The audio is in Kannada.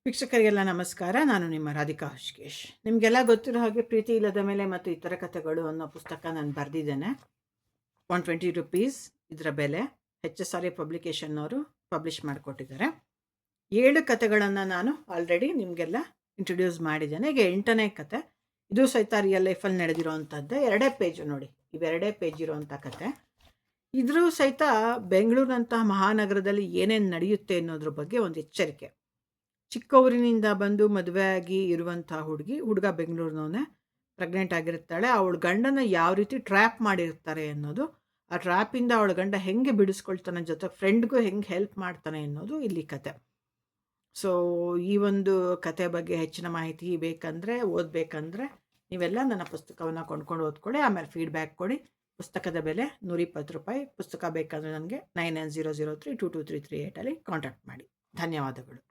ವೀಕ್ಷಕರಿಗೆಲ್ಲ ನಮಸ್ಕಾರ. ನಾನು ನಿಮ್ಮ ರಾಧಿಕಾ ಹೃಷಿಕೇಶ್. ನಿಮಗೆಲ್ಲ ಗೊತ್ತಿರೋ ಹಾಗೆ ಪ್ರೀತಿ ಇಲ್ಲದ ಮೇಲೆ ಮತ್ತು ಇತರ ಕಥೆಗಳು ಅನ್ನೋ ಪುಸ್ತಕ ನಾನು ಬರೆದಿದ್ದೇನೆ. 120 ರುಪೀಸ್ ಇದರ ಬೆಲೆ. HSRA ಪಬ್ಲಿಕೇಶನ್ನವರು ಪಬ್ಲಿಷ್ ಮಾಡಿಕೊಟ್ಟಿದ್ದಾರೆ. 7 ಕಥೆಗಳನ್ನು ನಾನು ಆಲ್ರೆಡಿ ನಿಮಗೆಲ್ಲ ಇಂಟ್ರೊಡ್ಯೂಸ್ ಮಾಡಿದ್ದೇನೆ. ಈಗ 8ನೇ ಕತೆ. ಇದು ಸಹಿತ ರಿಯಲ್ ಲೈಫಲ್ಲಿ ನಡೆದಿರೋವಂಥದ್ದೇ. 2 ಪೇಜು ನೋಡಿ, ಇವೆರಡೇ ಪೇಜ್ ಇರೋವಂಥ ಕತೆ. ಇದ್ರೂ ಸಹಿತ ಬೆಂಗಳೂರಿನಂತಹ ಮಹಾನಗರದಲ್ಲಿ ಏನೇನು ನಡೆಯುತ್ತೆ ಅನ್ನೋದ್ರ ಬಗ್ಗೆ ಒಂದು ಎಚ್ಚರಿಕೆ. ಚಿಕ್ಕ ಊರಿನಿಂದ ಬಂದು ಮದುವೆ ಆಗಿ ಇರುವಂಥ ಹುಡುಗ ಬೆಂಗಳೂರಿನವನೇ, ಪ್ರೆಗ್ನೆಂಟ್ ಆಗಿರ್ತಾಳೆ. ಅವಳ ಗಂಡನ ಯಾವ ರೀತಿ ಟ್ರ್ಯಾಪ್ ಮಾಡಿರ್ತಾರೆ ಅನ್ನೋದು, ಆ ಟ್ರ್ಯಾಪಿಂದ ಅವಳ ಗಂಡ ಹೆಂಗೆ ಬಿಡಿಸ್ಕೊಳ್ತಾನೆ, ಜೊತೆ ಫ್ರೆಂಡ್ಗೂ ಹೆಂಗೆ ಹೆಲ್ಪ್ ಮಾಡ್ತಾನೆ ಅನ್ನೋದು ಇಲ್ಲಿ ಕತೆ. ಸೊ ಈ ಒಂದು ಕತೆ ಬಗ್ಗೆ ಹೆಚ್ಚಿನ ಮಾಹಿತಿ ಬೇಕಂದರೆ, ಓದಬೇಕಂದ್ರೆ ನೀವೆಲ್ಲ ನನ್ನ ಪುಸ್ತಕವನ್ನು ಕೊಂಡ್ಕೊಂಡು ಓದ್ಕೊಳ್ಳಿ. ಆಮೇಲೆ ಫೀಡ್ಬ್ಯಾಕ್ ಕೊಡಿ. ಪುಸ್ತಕದ ಬೆಲೆ 120 ರೂಪಾಯಿ. ಪುಸ್ತಕ ಬೇಕಂದರೆ ನನಗೆ 9900322338 ಕಾಂಟ್ಯಾಕ್ಟ್ ಮಾಡಿ. ಧನ್ಯವಾದಗಳು.